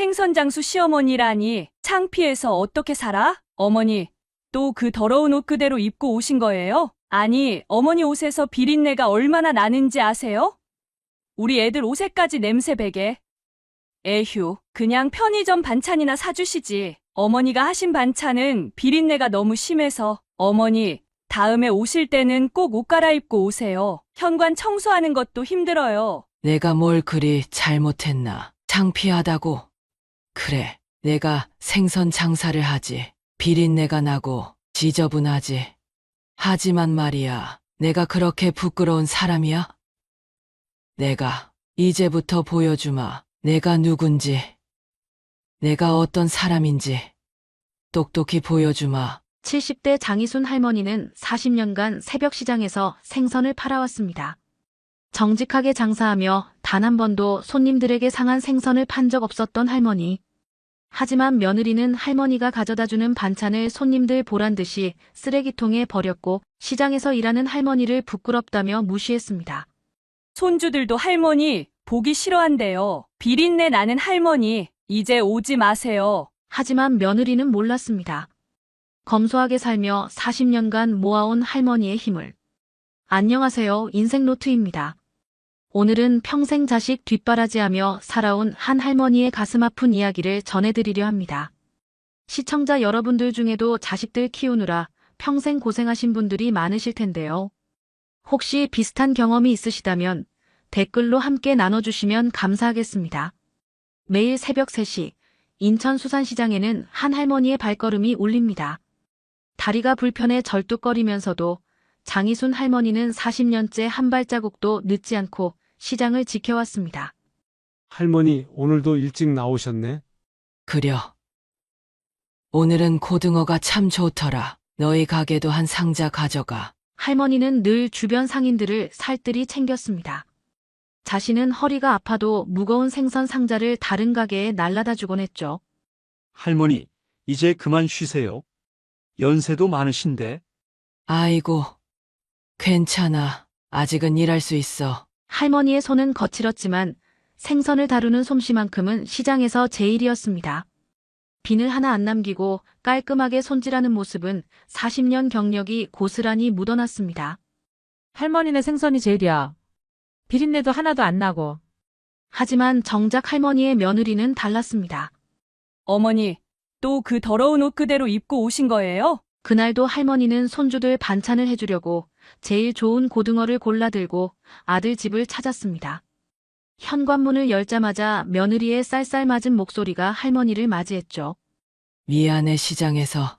생선장수 시어머니라니 창피해서 어떻게 살아? 어머니, 또 그 더러운 옷 그대로 입고 오신 거예요? 아니, 어머니 옷에서 비린내가 얼마나 나는지 아세요? 우리 애들 옷에까지 냄새 배게. 에휴, 그냥 편의점 반찬이나 사주시지. 어머니가 하신 반찬은 비린내가 너무 심해서. 어머니, 다음에 오실 때는 꼭 옷 갈아입고 오세요. 현관 청소하는 것도 힘들어요. 내가 뭘 그리 잘못했나. 창피하다고. 그래, 내가 생선 장사를 하지. 비린내가 나고 지저분하지. 하지만 말이야, 내가 그렇게 부끄러운 사람이야? 내가 이제부터 보여주마. 내가 누군지, 내가 어떤 사람인지 똑똑히 보여주마. 70대 장이순 할머니는 40년간 새벽 시장에서 생선을 팔아왔습니다. 정직하게 장사하며 단 한 번도 손님들에게 상한 생선을 판 적 없었던 할머니. 하지만 며느리는 할머니가 가져다주는 반찬을 손님들 보란 듯이 쓰레기통에 버렸고 시장에서 일하는 할머니를 부끄럽다며 무시했습니다. 손주들도 할머니 보기 싫어한대요. 비린내 나는 할머니, 이제 오지 마세요. 하지만 며느리는 몰랐습니다. 검소하게 살며 40년간 모아온 할머니의 힘을. 안녕하세요. 인생노트입니다. 오늘은 평생 자식 뒷바라지하며 살아온 한 할머니의 가슴 아픈 이야기를 전해드리려 합니다. 시청자 여러분들 중에도 자식들 키우느라 평생 고생하신 분들이 많으실 텐데요. 혹시 비슷한 경험이 있으시다면 댓글로 함께 나눠주시면 감사하겠습니다. 매일 새벽 3시 인천 수산시장에는 한 할머니의 발걸음이 울립니다. 다리가 불편해 절뚝거리면서도 장이순 할머니는 40년째 한 발자국도 늦지 않고 시장을 지켜왔습니다. 할머니, 오늘도 일찍 나오셨네. 그려. 오늘은 고등어가 참 좋더라. 너희 가게도 한 상자 가져가. 할머니는 늘 주변 상인들을 살뜰히 챙겼습니다. 자신은 허리가 아파도 무거운 생선 상자를 다른 가게에 날라다 주곤 했죠. 할머니, 이제 그만 쉬세요. 연세도 많으신데. 아이고, 괜찮아. 아직은 일할 수 있어. 할머니의 손은 거칠었지만 생선을 다루는 솜씨만큼은 시장에서 제일이었습니다. 비늘 하나 안 남기고 깔끔하게 손질하는 모습은 40년 경력이 고스란히 묻어났습니다. 할머니네 생선이 제일이야. 비린내도 하나도 안 나고. 하지만 정작 할머니의 며느리는 달랐습니다. 어머니, 또 그 더러운 옷 그대로 입고 오신 거예요? 그날도 할머니는 손주들 반찬을 해주려고 제일 좋은 고등어를 골라들고 아들 집을 찾았습니다. 현관문을 열자마자 며느리의 쌀쌀맞은 목소리가 할머니를 맞이했죠. 미안해 시장에서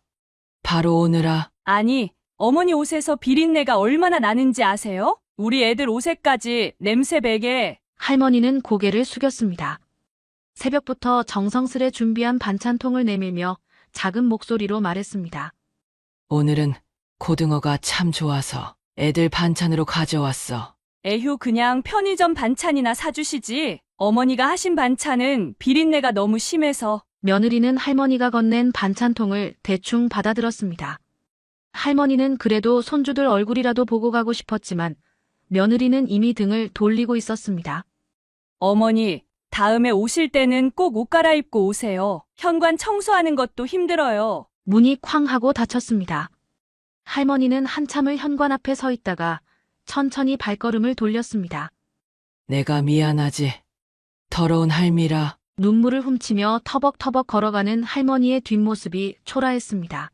바로 오느라. 아니, 어머니 옷에서 비린내가 얼마나 나는지 아세요? 우리 애들 옷에까지 냄새 배게. 할머니는 고개를 숙였습니다. 새벽부터 정성스레 준비한 반찬통을 내밀며 작은 목소리로 말했습니다. 오늘은 고등어가 참 좋아서 애들 반찬으로 가져왔어. 에휴, 그냥 편의점 반찬이나 사주시지. 어머니가 하신 반찬은 비린내가 너무 심해서. 며느리는 할머니가 건넨 반찬통을 대충 받아들었습니다. 할머니는 그래도 손주들 얼굴이라도 보고 가고 싶었지만 며느리는 이미 등을 돌리고 있었습니다. 어머니, 다음에 오실 때는 꼭 옷 갈아입고 오세요. 현관 청소하는 것도 힘들어요. 문이 쾅 하고 닫혔습니다. 할머니는 한참을 현관 앞에 서 있다가 천천히 발걸음을 돌렸습니다. 내가 미안하지. 더러운 할미라. 눈물을 훔치며 터벅터벅 걸어가는 할머니의 뒷모습이 초라했습니다.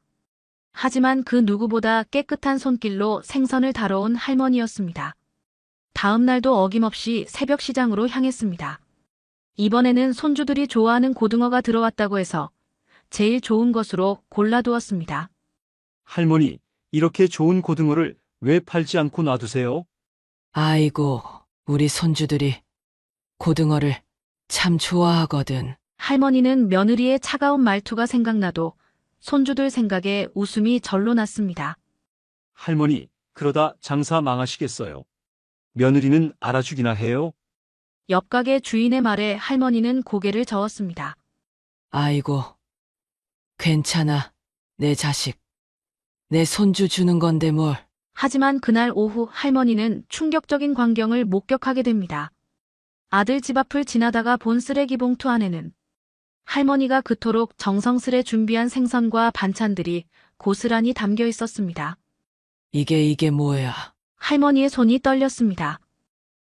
하지만 그 누구보다 깨끗한 손길로 생선을 다뤄온 할머니였습니다. 다음 날도 어김없이 새벽 시장으로 향했습니다. 이번에는 손주들이 좋아하는 고등어가 들어왔다고 해서 제일 좋은 것으로 골라두었습니다. 할머니, 이렇게 좋은 고등어를 왜 팔지 않고 놔두세요? 아이고, 우리 손주들이 고등어를 참 좋아하거든. 할머니는 며느리의 차가운 말투가 생각나도 손주들 생각에 웃음이 절로 났습니다. 할머니, 그러다 장사 망하시겠어요. 며느리는 알아주기나 해요. 옆 가게 주인의 말에 할머니는 고개를 저었습니다. 아이고, 괜찮아. 내 자식. 내 손주 주는 건데 뭘. 하지만 그날 오후 할머니는 충격적인 광경을 목격하게 됩니다. 아들 집 앞을 지나다가 본 쓰레기 봉투 안에는 할머니가 그토록 정성스레 준비한 생선과 반찬들이 고스란히 담겨 있었습니다. 이게 뭐야? 할머니의 손이 떨렸습니다.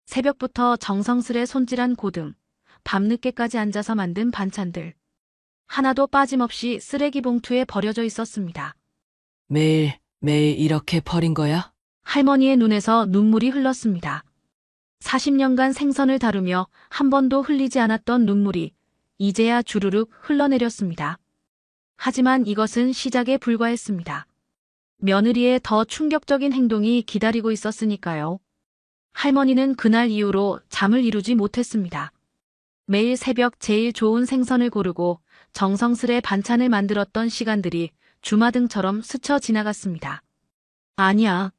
새벽부터 정성스레 손질한 고등, 밤늦게까지 앉아서 만든 반찬들. 하나도 빠짐없이 쓰레기 봉투에 버려져 있었습니다. 매일 이렇게 버린 거야? 할머니의 눈에서 눈물이 흘렀습니다. 40년간 생선을 다루며 한 번도 흘리지 않았던 눈물이 이제야 주르륵 흘러내렸습니다. 하지만 이것은 시작에 불과했습니다. 며느리의 더 충격적인 행동이 기다리고 있었으니까요. 할머니는 그날 이후로 잠을 이루지 못했습니다. 매일 새벽 제일 좋은 생선을 고르고 정성스레 반찬을 만들었던 시간들이 주마등처럼 스쳐 지나갔습니다. 아니야.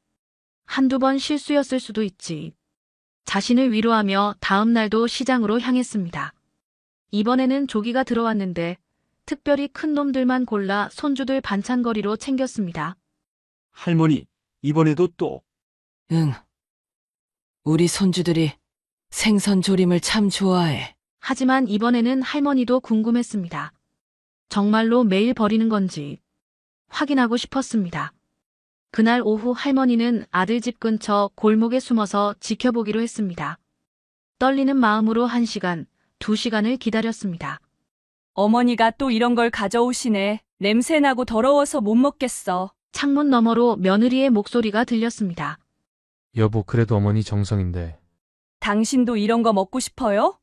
한두 번 실수였을 수도 있지. 자신을 위로하며 다음 날도 시장으로 향했습니다. 이번에는 조기가 들어왔는데 특별히 큰 놈들만 골라 손주들 반찬거리로 챙겼습니다. 할머니, 이번에도 또 응. 우리 손주들이 생선 조림을 참 좋아해. 하지만 이번에는 할머니도 궁금했습니다. 정말로 매일 버리는 건지 확인하고 싶었습니다. 그날 오후 할머니는 아들 집 근처 골목에 숨어서 지켜보기로 했습니다. 떨리는 마음으로 1시간, 2시간을 기다렸습니다. 어머니가 또 이런 걸 가져오시네. 냄새나고 더러워서 못 먹겠어. 창문 너머로 며느리의 목소리가 들렸습니다. 여보, 그래도 어머니 정성인데. 당신도 이런 거 먹고 싶어요?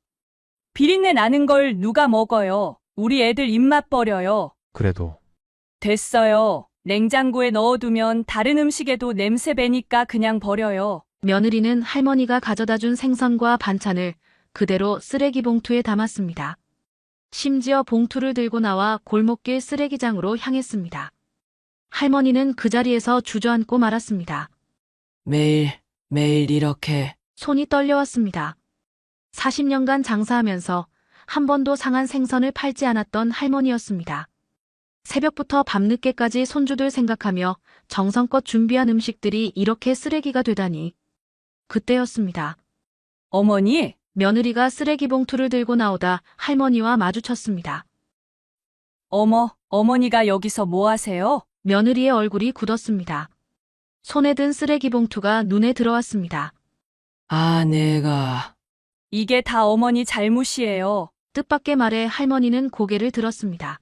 비린내 나는 걸 누가 먹어요? 우리 애들 입맛 버려요. 그래도. 됐어요. 냉장고에 넣어두면 다른 음식에도 냄새 배니까 그냥 버려요. 며느리는 할머니가 가져다 준 생선과 반찬을 그대로 쓰레기 봉투에 담았습니다. 심지어 봉투를 들고 나와 골목길 쓰레기장으로 향했습니다. 할머니는 그 자리에서 주저앉고 말았습니다. 매일 이렇게. 손이 떨려왔습니다. 40년간 장사하면서 한 번도 상한 생선을 팔지 않았던 할머니였습니다. 새벽부터 밤늦게까지 손주들 생각하며 정성껏 준비한 음식들이 이렇게 쓰레기가 되다니. 그때였습니다. 어머니, 며느리가 쓰레기 봉투를 들고 나오다 할머니와 마주쳤습니다. 어머니가 여기서 뭐 하세요? 며느리의 얼굴이 굳었습니다. 손에 든 쓰레기 봉투가 눈에 들어왔습니다. 아, 내가. 이게 다 어머니 잘못이에요. 뜻밖의 말에 할머니는 고개를 들었습니다.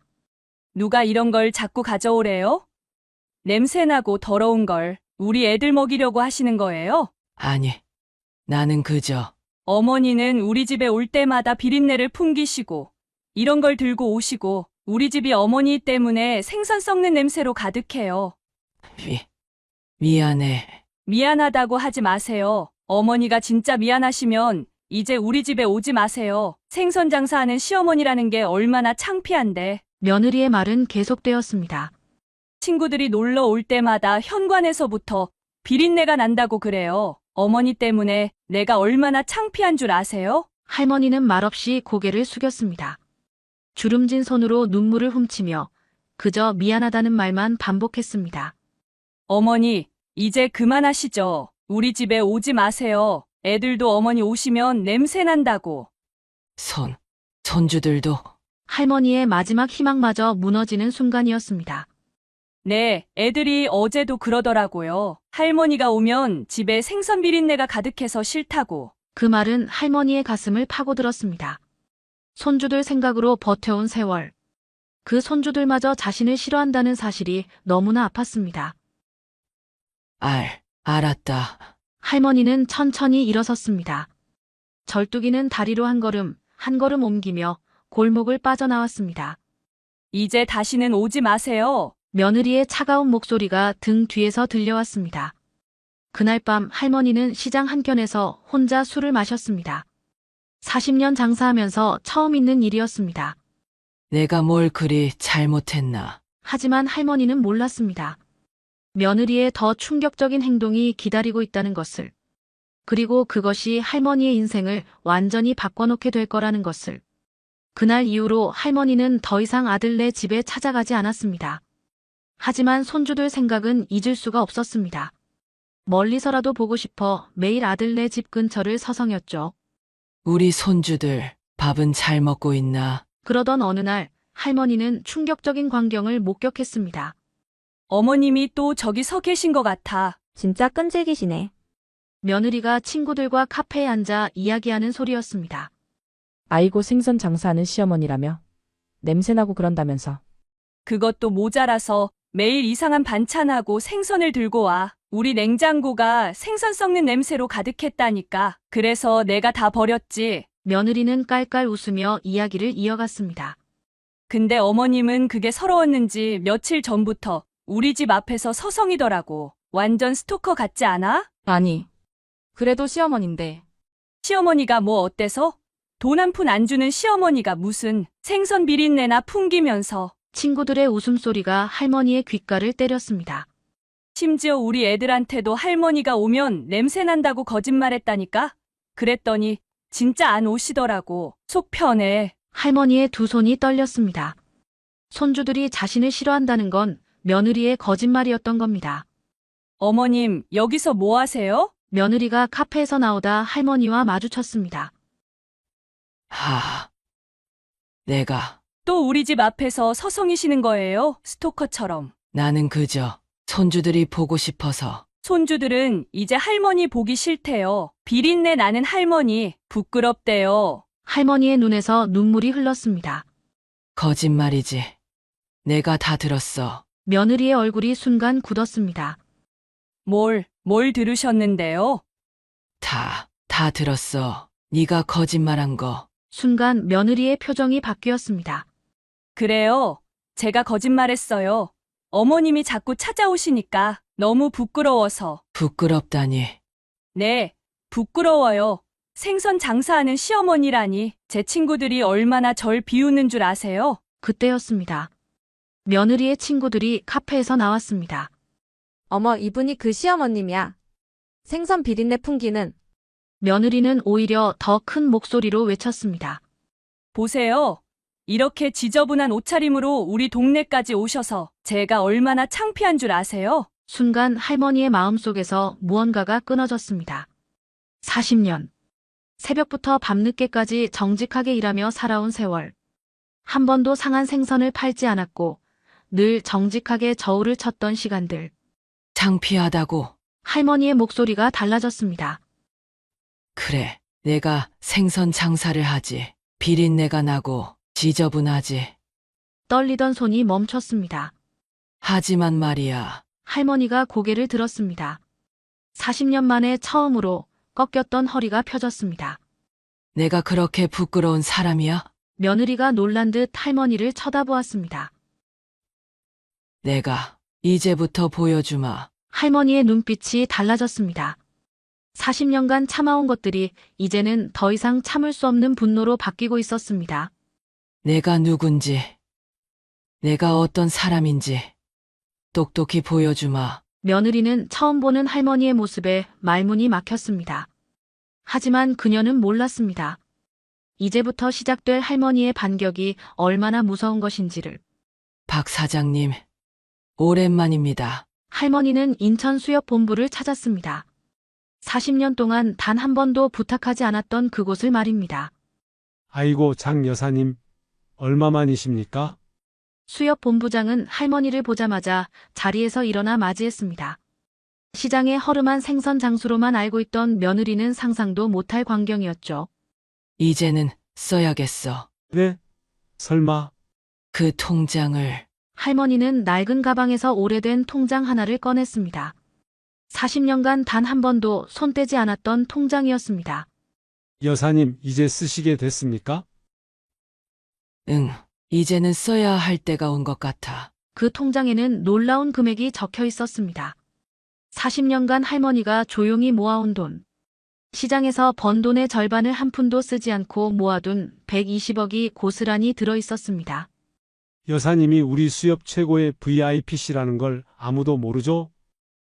누가 이런 걸 자꾸 가져오래요? 냄새나고 더러운 걸 우리 애들 먹이려고 하시는 거예요? 아니, 나는 그저. 어머니는 우리 집에 올 때마다 비린내를 풍기시고 이런 걸 들고 오시고 우리 집이 어머니 때문에 생선 썩는 냄새로 가득해요. 미안해. 미안하다고 하지 마세요. 어머니가 진짜 미안하시면 이제 우리 집에 오지 마세요. 생선 장사하는 시어머니라는 게 얼마나 창피한데. 며느리의 말은 계속되었습니다. 친구들이 놀러 올 때마다 현관에서부터 비린내가 난다고 그래요. 어머니 때문에 내가 얼마나 창피한 줄 아세요? 할머니는 말없이 고개를 숙였습니다. 주름진 손으로 눈물을 훔치며 그저 미안하다는 말만 반복했습니다. 어머니, 이제 그만하시죠. 우리 집에 오지 마세요. 애들도 어머니 오시면 냄새 난다고. 손주들도. 할머니의 마지막 희망마저 무너지는 순간이었습니다. 네, 애들이 어제도 그러더라고요. 할머니가 오면 집에 생선 비린내가 가득해서 싫다고. 그 말은 할머니의 가슴을 파고들었습니다. 손주들 생각으로 버텨온 세월. 그 손주들마저 자신을 싫어한다는 사실이 너무나 아팠습니다. 알았다. 할머니는 천천히 일어섰습니다. 절뚝이는 다리로 한 걸음 옮기며 골목을 빠져나왔습니다. 이제 다시는 오지 마세요. 며느리의 차가운 목소리가 등 뒤에서 들려왔습니다. 그날 밤 할머니는 시장 한켠에서 혼자 술을 마셨습니다. 40년 장사하면서 처음 있는 일이었습니다. 내가 뭘 그리 잘못했나. 하지만 할머니는 몰랐습니다. 며느리의 더 충격적인 행동이 기다리고 있다는 것을. 그리고 그것이 할머니의 인생을 완전히 바꿔놓게 될 거라는 것을. 그날 이후로 할머니는 더 이상 아들네 집에 찾아가지 않았습니다. 하지만 손주들 생각은 잊을 수가 없었습니다. 멀리서라도 보고 싶어 매일 아들네 집 근처를 서성였죠. 우리 손주들 밥은 잘 먹고 있나? 그러던 어느 날 할머니는 충격적인 광경을 목격했습니다. 어머님이 또 저기 서 계신 것 같아. 진짜 끈질기시네. 며느리가 친구들과 카페에 앉아 이야기하는 소리였습니다. 아이고 생선 장사하는 시어머니라며. 냄새나고 그런다면서. 그것도 모자라서 매일 이상한 반찬하고 생선을 들고 와. 우리 냉장고가 생선 썩는 냄새로 가득했다니까. 그래서 내가 다 버렸지. 며느리는 깔깔 웃으며 이야기를 이어갔습니다. 근데 어머님은 그게 서러웠는지 며칠 전부터 우리 집 앞에서 서성이더라고. 완전 스토커 같지 않아? 아니, 그래도 시어머니인데. 시어머니가 뭐 어때서? 돈 한 푼 안 주는 시어머니가 무슨 생선 비린내나 풍기면서. 친구들의 웃음소리가 할머니의 귓가를 때렸습니다. 심지어 우리 애들한테도 할머니가 오면 냄새 난다고 거짓말했다니까? 그랬더니 진짜 안 오시더라고. 속 편해. 할머니의 두 손이 떨렸습니다. 손주들이 자신을 싫어한다는 건 며느리의 거짓말이었던 겁니다. 어머님, 여기서 뭐 하세요? 며느리가 카페에서 나오다 할머니와 마주쳤습니다. 내가, 또 우리 집 앞에서 서성이시는 거예요? 스토커처럼. 나는 그저 손주들이 보고 싶어서. 손주들은 이제 할머니 보기 싫대요. 비린내 나는 할머니 부끄럽대요. 할머니의 눈에서 눈물이 흘렀습니다. 거짓말이지. 내가 다 들었어. 며느리의 얼굴이 순간 굳었습니다. 뭘 들으셨는데요? 다 들었어. 네가 거짓말한 거. 순간 며느리의 표정이 바뀌었습니다. 그래요. 제가 거짓말했어요. 어머님이 자꾸 찾아오시니까 너무 부끄러워서. 부끄럽다니. 네, 부끄러워요. 생선 장사하는 시어머니라니. 제 친구들이 얼마나 절 비웃는 줄 아세요? 그때였습니다. 며느리의 친구들이 카페에서 나왔습니다. 어머, 이분이 그 시어머님이야. 생선 비린내 풍기는. 며느리는 오히려 더 큰 목소리로 외쳤습니다. 보세요. 이렇게 지저분한 옷차림으로 우리 동네까지 오셔서 제가 얼마나 창피한 줄 아세요? 순간 할머니의 마음속에서 무언가가 끊어졌습니다. 40년. 새벽부터 밤늦게까지 정직하게 일하며 살아온 세월. 한 번도 상한 생선을 팔지 않았고 늘 정직하게 저울을 쳤던 시간들. 창피하다고. 할머니의 목소리가 달라졌습니다. 그래, 내가 생선 장사를 하지. 비린내가 나고 지저분하지. 떨리던 손이 멈췄습니다. 하지만 말이야. 할머니가 고개를 들었습니다. 40년 만에 처음으로 꺾였던 허리가 펴졌습니다. 내가 그렇게 부끄러운 사람이야? 며느리가 놀란 듯 할머니를 쳐다보았습니다. 내가 이제부터 보여주마. 할머니의 눈빛이 달라졌습니다. 40년간 참아온 것들이 이제는 더 이상 참을 수 없는 분노로 바뀌고 있었습니다. 내가 누군지, 내가 어떤 사람인지 똑똑히 보여주마. 며느리는 처음 보는 할머니의 모습에 말문이 막혔습니다. 하지만 그녀는 몰랐습니다. 이제부터 시작될 할머니의 반격이 얼마나 무서운 것인지를. 박 사장님, 오랜만입니다. 할머니는 인천수협본부를 찾았습니다. 40년 동안 단 한 번도 부탁하지 않았던 그곳을 말입니다. 아이고, 장 여사님, 얼마만이십니까? 수협본부장은 할머니를 보자마자 자리에서 일어나 맞이했습니다. 시장의 허름한 생선 장수로만 알고 있던 며느리는 상상도 못할 광경이었죠. 이제는 써야겠어. 네? 설마? 그 통장을. 할머니는 낡은 가방에서 오래된 통장 하나를 꺼냈습니다. 40년간 단 한 번도 손 떼지 않았던 통장이었습니다. 여사님, 이제 쓰시게 됐습니까? 응, 이제는 써야 할 때가 온 것 같아. 그 통장에는 놀라운 금액이 적혀 있었습니다. 40년간 할머니가 조용히 모아온 돈. 시장에서 번 돈의 절반을 한 푼도 쓰지 않고 모아둔 120억이 고스란히 들어 있었습니다. 여사님이 우리 수협 최고의 VIP시라는 걸 아무도 모르죠?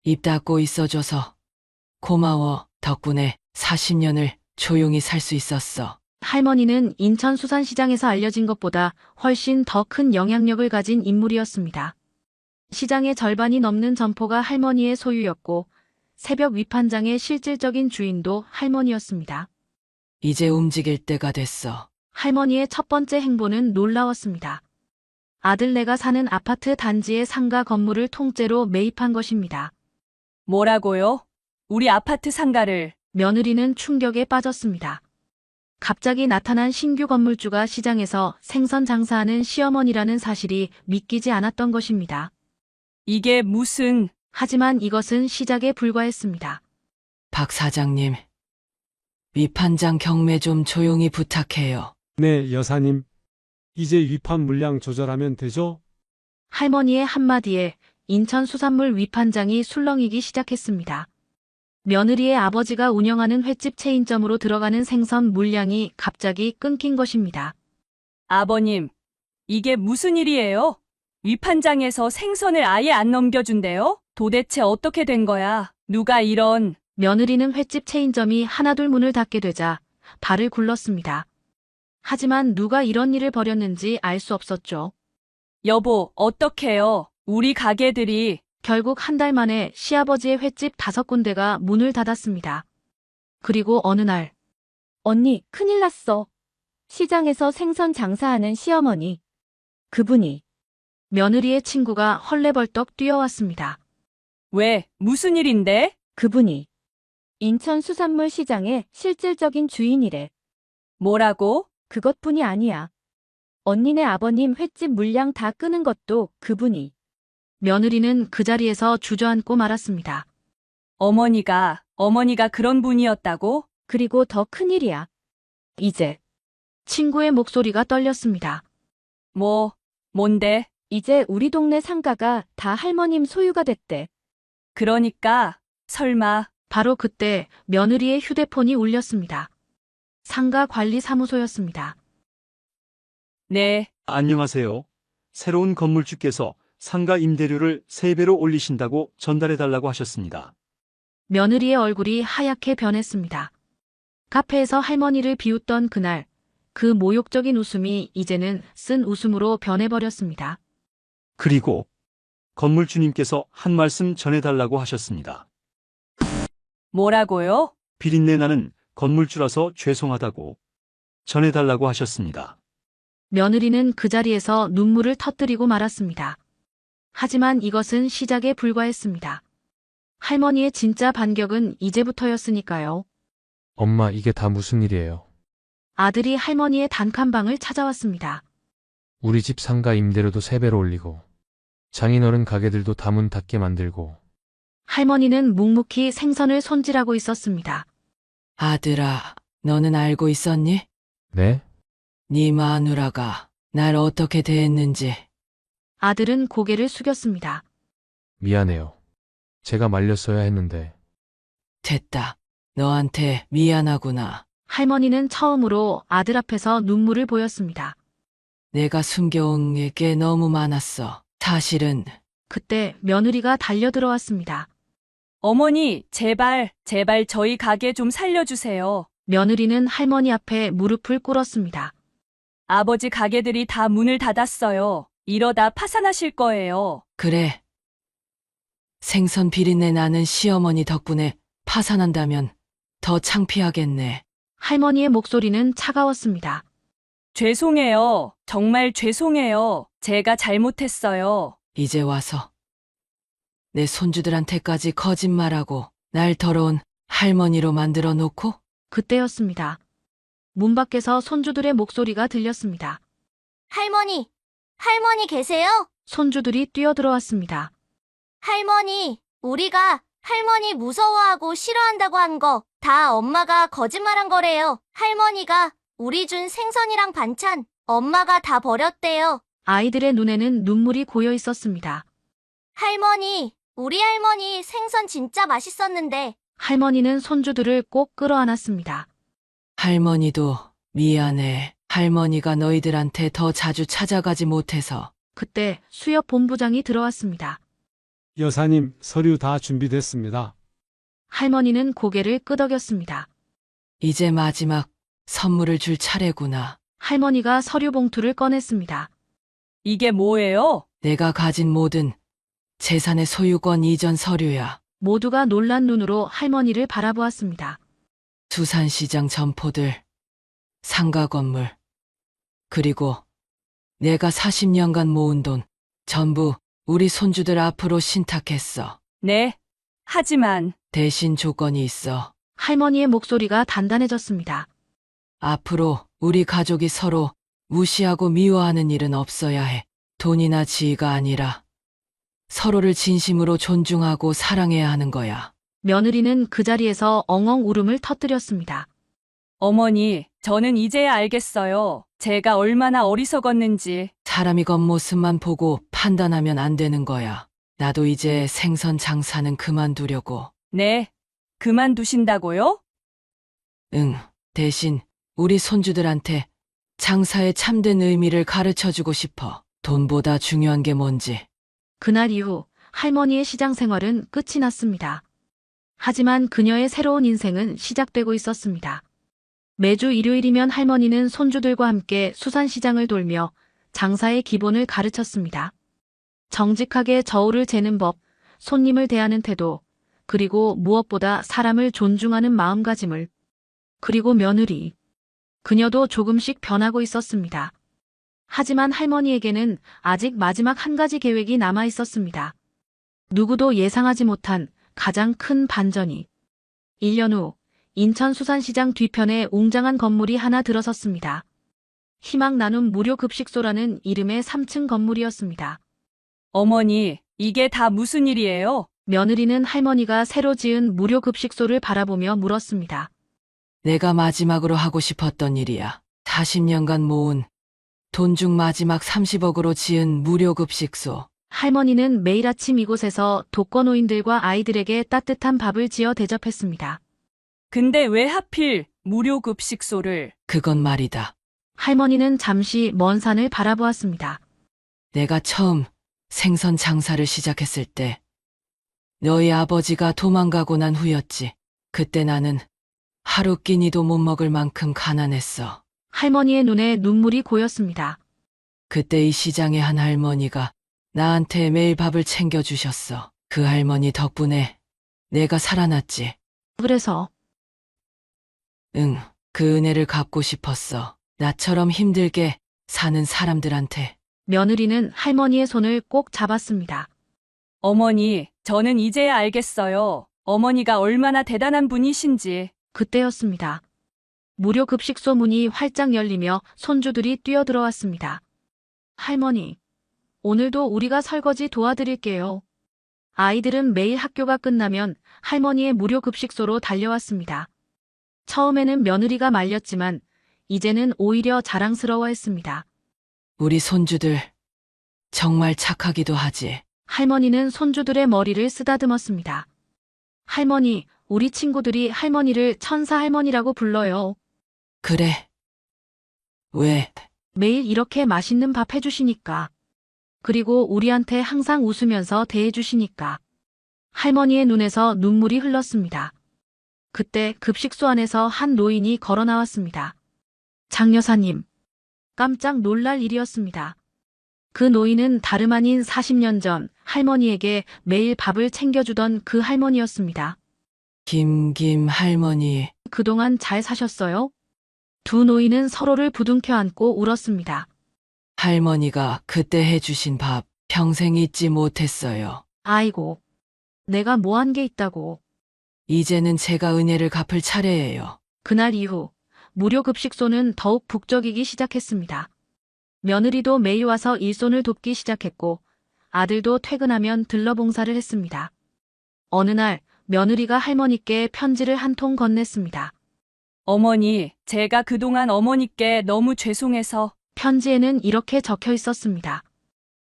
입 닫고 있어줘서 고마워. 덕분에 40년을 조용히 살 수 있었어. 할머니는 인천수산시장에서 알려진 것보다 훨씬 더 큰 영향력을 가진 인물이었습니다. 시장의 절반이 넘는 점포가 할머니의 소유였고 새벽 위판장의 실질적인 주인도 할머니였습니다. 이제 움직일 때가 됐어. 할머니의 첫 번째 행보는 놀라웠습니다. 아들네가 사는 아파트 단지의 상가 건물을 통째로 매입한 것입니다. 뭐라고요? 우리 아파트 상가를. 며느리는 충격에 빠졌습니다. 갑자기 나타난 신규 건물주가 시장에서 생선 장사하는 시어머니라는 사실이 믿기지 않았던 것입니다. 이게 무슨... 하지만 이것은 시작에 불과했습니다. 박 사장님, 위판장 경매 좀 조용히 부탁해요. 네, 여사님. 이제 위판 물량 조절하면 되죠? 할머니의 한마디에 인천 수산물 위판장이 술렁이기 시작했습니다. 며느리의 아버지가 운영하는 횟집 체인점으로 들어가는 생선 물량이 갑자기 끊긴 것입니다. 아버님, 이게 무슨 일이에요? 위판장에서 생선을 아예 안 넘겨준대요? 도대체 어떻게 된 거야? 누가 이런... 며느리는 횟집 체인점이 하나둘 문을 닫게 되자 발을 굴렀습니다. 하지만 누가 이런 일을 벌였는지 알 수 없었죠. 여보, 어떡해요? 우리 가게들이... 결국 한 달 만에 시아버지의 횟집 5군데가 문을 닫았습니다. 그리고 어느 날 언니, 큰일 났어. 시장에서 생선 장사하는 시어머니. 그분이. 며느리의 친구가 헐레벌떡 뛰어왔습니다. 왜? 무슨 일인데? 그분이. 인천 수산물 시장의 실질적인 주인이래. 뭐라고? 그것뿐이 아니야. 언니네 아버님 횟집 물량 다 끄는 것도 그분이. 며느리는 그 자리에서 주저앉고 말았습니다. 어머니가 그런 분이었다고? 그리고 더 큰일이야. 이제. 친구의 목소리가 떨렸습니다. 뭔데? 이제 우리 동네 상가가 다 할머님 소유가 됐대. 그러니까, 설마... 바로 그때 며느리의 휴대폰이 울렸습니다. 상가 관리 사무소였습니다. 네, 안녕하세요. 새로운 건물주께서 상가 임대료를 3배로 올리신다고 전달해달라고 하셨습니다. 며느리의 얼굴이 하얗게 변했습니다. 카페에서 할머니를 비웃던 그날, 그 모욕적인 웃음이 이제는 쓴 웃음으로 변해버렸습니다. 그리고 건물주님께서 한 말씀 전해달라고 하셨습니다. 뭐라고요? 비린내 나는 건물주라서 죄송하다고 전해달라고 하셨습니다. 며느리는 그 자리에서 눈물을 터뜨리고 말았습니다. 하지만 이것은 시작에 불과했습니다. 할머니의 진짜 반격은 이제부터였으니까요. 엄마, 이게 다 무슨 일이에요? 아들이 할머니의 단칸방을 찾아왔습니다. 우리 집 상가 임대료도 3배로 올리고 장인어른 가게들도 다 문 닫게 만들고. 할머니는 묵묵히 생선을 손질하고 있었습니다. 아들아, 너는 알고 있었니? 네? 네 마누라가 날 어떻게 대했는지. 아들은 고개를 숙였습니다. 미안해요. 제가 말렸어야 했는데. 됐다. 너한테 미안하구나. 할머니는 처음으로 아들 앞에서 눈물을 보였습니다. 내가 숨겨온 게 너무 많았어. 사실은 그때 며느리가 달려들어왔습니다. 어머니, 제발 저희 가게 좀 살려주세요. 며느리는 할머니 앞에 무릎을 꿇었습니다. 아버지 가게들이 다 문을 닫았어요. 이러다 파산하실 거예요. 그래. 생선 비린내 나는 시어머니 덕분에 파산한다면 더 창피하겠네. 할머니의 목소리는 차가웠습니다. 죄송해요. 정말 죄송해요. 제가 잘못했어요. 이제 와서 내 손주들한테까지 거짓말하고 날 더러운 할머니로 만들어 놓고? 그때였습니다. 문 밖에서 손주들의 목소리가 들렸습니다. 할머니 계세요? 손주들이 뛰어들어왔습니다. 할머니, 우리가 할머니 무서워하고 싫어한다고 한 거 다 엄마가 거짓말한 거래요. 할머니가 우리 준 생선이랑 반찬 엄마가 다 버렸대요. 아이들의 눈에는 눈물이 고여 있었습니다. 할머니, 우리 할머니 생선 진짜 맛있었는데. 할머니는 손주들을 꼭 끌어안았습니다. 할머니도 미안해. 할머니가 너희들한테 더 자주 찾아가지 못해서. 그때 수협 본부장이 들어왔습니다. 여사님, 서류 다 준비됐습니다. 할머니는 고개를 끄덕였습니다. 이제 마지막 선물을 줄 차례구나. 할머니가 서류 봉투를 꺼냈습니다. 이게 뭐예요? 내가 가진 모든 재산의 소유권 이전 서류야. 모두가 놀란 눈으로 할머니를 바라보았습니다. 수산시장 점포들, 상가 건물, 그리고 내가 40년간 모은 돈 전부 우리 손주들 앞으로 신탁했어. 네. 하지만 대신 조건이 있어. 할머니의 목소리가 단단해졌습니다. 앞으로 우리 가족이 서로 무시하고 미워하는 일은 없어야 해. 돈이나 지위가 아니라 서로를 진심으로 존중하고 사랑해야 하는 거야. 며느리는 그 자리에서 엉엉 울음을 터뜨렸습니다. 어머니, 저는 이제야 알겠어요. 제가 얼마나 어리석었는지. 사람이 겉모습만 보고 판단하면 안 되는 거야. 나도 이제 생선 장사는 그만두려고. 네. 그만두신다고요? 응. 대신 우리 손주들한테 장사의 참된 의미를 가르쳐주고 싶어. 돈보다 중요한 게 뭔지. 그날 이후 할머니의 시장 생활은 끝이 났습니다. 하지만 그녀의 새로운 인생은 시작되고 있었습니다. 매주 일요일이면 할머니는 손주들과 함께 수산시장을 돌며 장사의 기본을 가르쳤습니다. 정직하게 저울을 재는 법, 손님을 대하는 태도, 그리고 무엇보다 사람을 존중하는 마음가짐을. 그리고 며느리. 그녀도 조금씩 변하고 있었습니다. 하지만 할머니에게는 아직 마지막 한 가지 계획이 남아 있었습니다. 누구도 예상하지 못한 가장 큰 반전이. 1년 후 인천 수산시장 뒤편에 웅장한 건물이 하나 들어섰습니다. 희망 나눔 무료 급식소라는 이름의 3층 건물이었습니다. 어머니, 이게 다 무슨 일이에요? 며느리는 할머니가 새로 지은 무료 급식소를 바라보며 물었습니다. 내가 마지막으로 하고 싶었던 일이야. 40년간 모은 돈 중 마지막 30억으로 지은 무료 급식소. 할머니는 매일 아침 이곳에서 독거노인들과 아이들에게 따뜻한 밥을 지어 대접했습니다. 근데 왜 하필 무료 급식소를? 그건 말이다. 할머니는 잠시 먼 산을 바라보았습니다. 내가 처음 생선 장사를 시작했을 때 너희 아버지가 도망가고 난 후였지. 그때 나는 하루 끼니도 못 먹을 만큼 가난했어. 할머니의 눈에 눈물이 고였습니다. 그때 이 시장의 한 할머니가 나한테 매일 밥을 챙겨주셨어. 그 할머니 덕분에 내가 살아났지. 그래서 응, 그 은혜를 갚고 싶었어. 나처럼 힘들게 사는 사람들한테. 며느리는 할머니의 손을 꼭 잡았습니다. 어머니, 저는 이제야 알겠어요. 어머니가 얼마나 대단한 분이신지. 그때였습니다. 무료 급식소 문이 활짝 열리며 손주들이 뛰어들어왔습니다. 할머니, 오늘도 우리가 설거지 도와드릴게요. 아이들은 매일 학교가 끝나면 할머니의 무료 급식소로 달려왔습니다. 처음에는 며느리가 말렸지만 이제는 오히려 자랑스러워했습니다. 우리 손주들 정말 착하기도 하지. 할머니는 손주들의 머리를 쓰다듬었습니다. 할머니, 우리 친구들이 할머니를 천사 할머니라고 불러요. 그래. 왜? 매일 이렇게 맛있는 밥 해주시니까. 그리고 우리한테 항상 웃으면서 대해주시니까. 할머니의 눈에서 눈물이 흘렀습니다. 그때 급식소 안에서 한 노인이 걸어 나왔습니다. 장 여사님. 깜짝 놀랄 일이었습니다. 그 노인은 다름 아닌 40년 전 할머니에게 매일 밥을 챙겨주던 그 할머니였습니다. 김 할머니. 그동안 잘 사셨어요? 두 노인은 서로를 부둥켜 안고 울었습니다. 할머니가 그때 해주신 밥 평생 잊지 못했어요. 아이고, 내가 뭐 한 게 있다고. 이제는 제가 은혜를 갚을 차례예요. 그날 이후 무료 급식소는 더욱 북적이기 시작했습니다. 며느리도 매일 와서 일손을 돕기 시작했고 아들도 퇴근하면 들러 봉사를 했습니다. 어느 날 며느리가 할머니께 편지를 한 통 건넸습니다. 어머니, 제가 그동안 어머니께 너무 죄송해서. 편지에는 이렇게 적혀 있었습니다.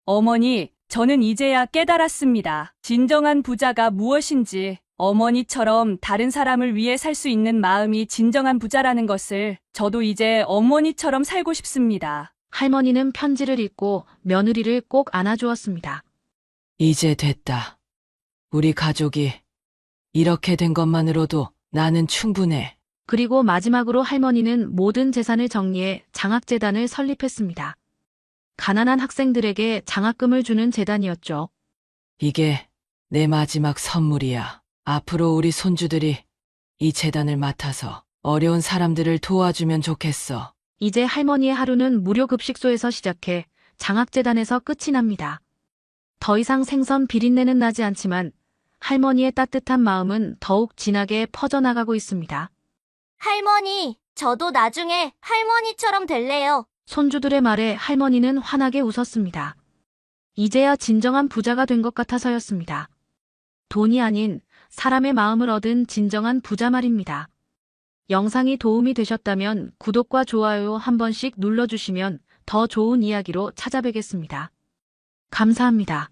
어머니, 저는 이제야 깨달았습니다. 진정한 부자가 무엇인지, 어머니처럼 다른 사람을 위해 살 수 있는 마음이 진정한 부자라는 것을. 저도 이제 어머니처럼 살고 싶습니다. 할머니는 편지를 읽고 며느리를 꼭 안아주었습니다. 이제 됐다. 우리 가족이 이렇게 된 것만으로도 나는 충분해. 그리고 마지막으로 할머니는 모든 재산을 정리해 장학재단을 설립했습니다. 가난한 학생들에게 장학금을 주는 재단이었죠. 이게 내 마지막 선물이야. 앞으로 우리 손주들이 이 재단을 맡아서 어려운 사람들을 도와주면 좋겠어. 이제 할머니의 하루는 무료 급식소에서 시작해 장학재단에서 끝이 납니다. 더 이상 생선 비린내는 나지 않지만 할머니의 따뜻한 마음은 더욱 진하게 퍼져나가고 있습니다. 할머니, 저도 나중에 할머니처럼 될래요. 손주들의 말에 할머니는 환하게 웃었습니다. 이제야 진정한 부자가 된 것 같아서였습니다. 돈이 아닌 사람의 마음을 얻은 진정한 부자 말입니다. 영상이 도움이 되셨다면 구독과 좋아요 한 번씩 눌러주시면 더 좋은 이야기로 찾아뵙겠습니다. 감사합니다.